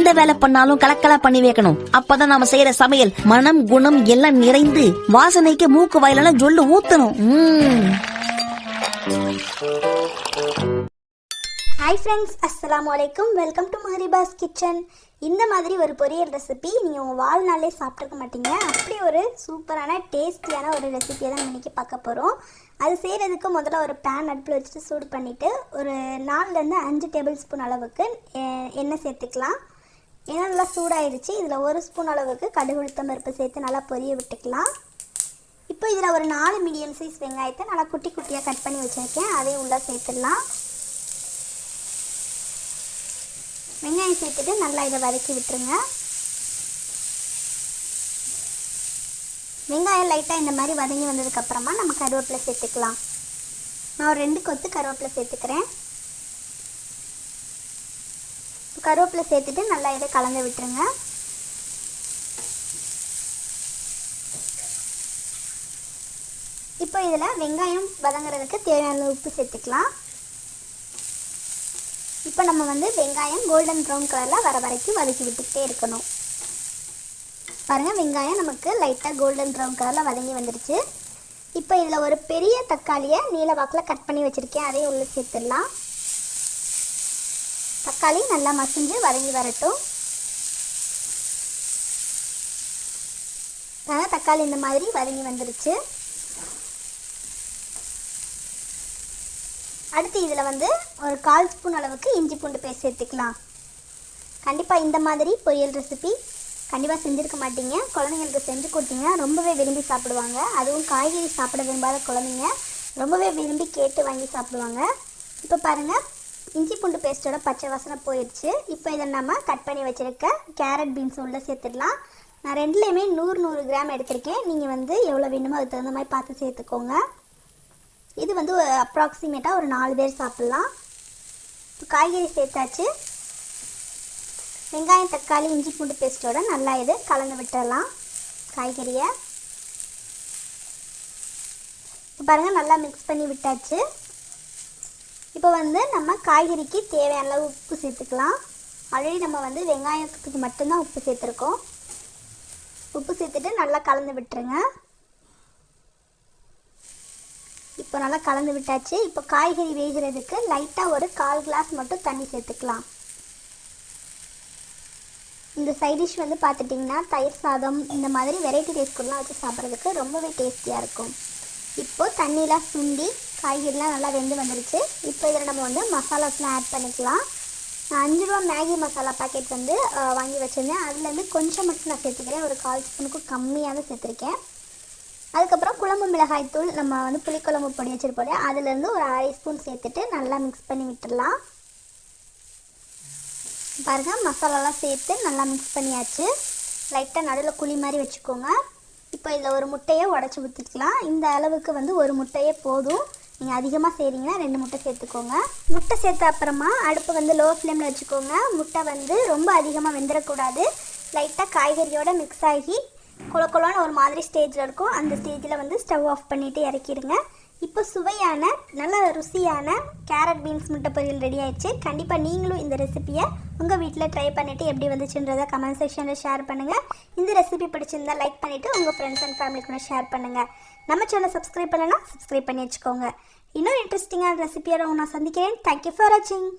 எந்த வேலை பண்ணாலும் கலக்கலா பண்ணி வைக்கணும். அப்பதான் நாம செய்யற சமையல் மனம் குணம் எல்லாம் நிறைந்து வாசனைக்கு மூக்கு வாயிலெல்லாம் ஜொல்லு ஊத்தணும். ஹாய் ஃப்ரெண்ட்ஸ், அஸ்ஸலாமு அலைக்கும். வெல்கம் டு மஹரிபாஸ் கிச்சன். இந்த மாதிரி ஒரு பொரியல் ரெசிபி நீங்கள் உங்கள் வாழ்நாளே சாப்பிட்ருக்க மாட்டீங்க. அப்படி ஒரு சூப்பரான டேஸ்டியான ஒரு ரெசிபியை தான் இன்றைக்கி பார்க்க போகிறோம். அது செய்கிறதுக்கு முதல்ல ஒரு பேன் அடுப்பில் வச்சுட்டு சூடு பண்ணிவிட்டு ஒரு 4லேருந்து 5 டேபிள் ஸ்பூன் அளவுக்கு எண்ணெய் சேர்த்துக்கலாம். எண்ணெய் நல்லா சூடாகிடுச்சு. இதில் 1 ஸ்பூன் அளவுக்கு கடுகு உளுத்தம் பருப்பு சேர்த்து நல்லா பொரிய விட்டுக்கலாம். இப்போ இதில் ஒரு 4 மீடியம் சைஸ் வெங்காயத்தை நல்லா குட்டி குட்டியாக கட் பண்ணி வச்சுருக்கேன். அதையும் உள்ளே சேர்த்துடலாம். வெங்காயம் சேர்த்துட்டு நல்லா இதை வதக்கி விட்டுருங்க. வெங்காயம் லைட்டாக இந்த மாதிரி வதங்கி வந்ததுக்கப்புறமா நம்ம கருவேப்பிலை சேர்த்துக்கலாம். நான் ஒரு 2 கொத்து கருவேப்பிலை சேர்த்துக்கிறேன். கருவேப்பிலை சேர்த்துட்டு நல்லா இதை கலந்து விட்டுருங்க. இப்போ இதில் வெங்காயம் வதங்குறதுக்கு தேவையான உப்பு சேர்த்துக்கலாம். இப்போ நம்ம வெங்காயம் கோல்டன் ப்ரௌன் கலரில் வர வரைக்கும் வதக்கி விட்டுக்கிட்டே இருக்கணும். பாருங்கள், வெங்காயம் நமக்கு லைட்டாக கோல்டன் ப்ரௌன் கலரில் வதங்கி வந்துடுச்சு. இப்போ இதில் ஒரு பெரிய தக்காளியை நீல வாக்கில் கட் பண்ணி வச்சுருக்கேன். அதையும் உள்ளே சேர்த்துடலாம். தக்காளி நல்லா மசிஞ்சு வதங்கி வரட்டும். தக்காளி இந்த மாதிரி வதங்கி வந்துடுச்சு. அடுத்து இதில் ஒரு 1/4 ஸ்பூன் அளவுக்கு இஞ்சி பூண்டு பேஸ்ட் சேர்த்துக்கலாம். கண்டிப்பாக இந்த மாதிரி பொரியல் ரெசிபி கண்டிப்பாக செஞ்சுருக்க மாட்டீங்க. குழந்தைங்களுக்கு செஞ்சு கொடுத்தீங்கன்னா ரொம்பவே விரும்பி சாப்பிடுவாங்க. அதுவும் காய்கறி சாப்பிட விரும்பாத குழந்தைங்க ரொம்பவே விரும்பி கேட்டு வாங்கி சாப்பிடுவாங்க. இப்போ பாருங்கள், இஞ்சி பூண்டு பேஸ்ட்டோட பச்சை வாசனை போயிடுச்சு. இப்போ இதை நம்ம கட் பண்ணி வச்சுருக்க கேரட் பீன்ஸ் உள்ளே சேர்த்துடலாம். நான் 2லேயுமே 100 கிராம் எடுத்திருக்கேன். நீங்கள் எவ்வளோ வேணுமோ அதுக்கு தகுந்த மாதிரி பார்த்து சேர்த்துக்கோங்க. இது அப்ராக்சிமேட்டாக ஒரு 4 பேர் சாப்பிட்லாம். இப்போ காய்கறி சேர்த்தாச்சு. வெங்காயம் தக்காளி இஞ்சி பூண்டு பேஸ்ட்டோட நல்லா இது கலந்து விட்டுடலாம் காய்கறியை. இப்போ பாருங்கள், நல்லா மிக்ஸ் பண்ணி விட்டாச்சு. இப்போ நம்ம காய்கறிக்கு தேவையான அளவு உப்பு சேர்த்துக்கலாம். ஆல்ரெடி நம்ம வெங்காயத்துக்கு மட்டும்தான் உப்பு சேர்த்துருக்கோம். உப்பு சேர்த்துட்டு நல்லா கலந்து விட்டுருங்க. இப்போ நல்லா கலந்து விட்டாச்சு. இப்போ காய்கறி வேகிறதுக்கு லைட்டாக ஒரு 1/4 கிளாஸ் மட்டும் தண்ணி சேர்த்துக்கலாம். இந்த சைட் டிஷ் பார்த்துட்டிங்கன்னா தயிர் சாதம் இந்த மாதிரி வெரைட்டி ரைஸ்க்குலாம் வச்சு சாப்பிட்றதுக்கு ரொம்பவே டேஸ்டியாக இருக்கும். இப்போது தண்ணியெலாம் சுண்டி காய்கறிலாம் நல்லா வெந்து வந்துருச்சு. இப்போ இதில் நம்ம மசாலாஸ்லாம் ஆட் பண்ணிக்கலாம். நான் 5 ரூபா மேகி மசாலா பாக்கெட் வாங்கி வச்சுருந்தேன். அதுலேருந்து கொஞ்சம் மட்டும் நான் சேர்த்துக்கிறேன். ஒரு 1/4 ஸ்பூனுக்கும் கம்மியாக தான் சேர்த்துருக்கேன். அதுக்கப்புறம் குழம்பு மிளகாய் தூள் நம்ம புளிக்குழம்பு பொடி வச்சுருப்போம், அதுலேருந்து ஒரு 1/2 ஸ்பூன் சேர்த்துட்டு நல்லா மிக்ஸ் பண்ணி விட்டுடலாம். பாருங்கள், மசாலாலாம் சேர்த்து நல்லா மிக்ஸ் பண்ணியாச்சு. லைட்டாக நடுவில் குழி மாதிரி வச்சுக்கோங்க. இப்போ இதில் ஒரு முட்டையை உடச்சி ஊற்றிக்கலாம். இந்த அளவுக்கு ஒரு முட்டையே போதும். நீங்கள் அதிகமாக செய்கிறீங்கன்னா 2 முட்டை சேர்த்துக்கோங்க. முட்டை சேர்த்த அப்புறமா அடுப்பு லோ ஃப்ளேமில் வச்சுக்கோங்க. முட்டை ரொம்ப அதிகமாக வெந்துடக்கூடாது. லைட்டாக காய்கறியோடு மிக்ஸ் ஆகி கொலன்னு ஒரு மாதிரி ஸ்டேஜில் இருக்கும். அந்த ஸ்டேஜில் ஸ்டவ் ஆஃப் பண்ணிவிட்டு இறக்கிடுங்க. இப்போ சுவையான நல்ல ருசியான கேரட் பீன்ஸ் முட்டை பொரியல் ரெடி ஆயிடுச்சு. கண்டிப்பாக நீங்களும் இந்த ரெசிபியை உங்கள் வீட்டில் ட்ரை பண்ணிவிட்டு எப்படி வந்துச்சுன்றதை கமெண்ட் செக்ஷனில் ஷேர் பண்ணுங்கள். இந்த ரெசிபி பிடிச்சிருந்தா லைக் பண்ணிவிட்டு உங்கள் ஃப்ரெண்ட்ஸ் அண்ட் ஃபேமிலி கூட ஷேர் பண்ணுங்கள். நம்ம சேனலை சப்ஸ்கிரைப் பண்ணலைன்னா சப்ஸ்கிரைப் பண்ணி வச்சுக்கோங்க. இன்னொரு இன்ட்ரெஸ்டிங்கான ரெசிபியோட நான் சந்திக்கிறேன். தேங்க்யூ ஃபார் வாட்சிங்.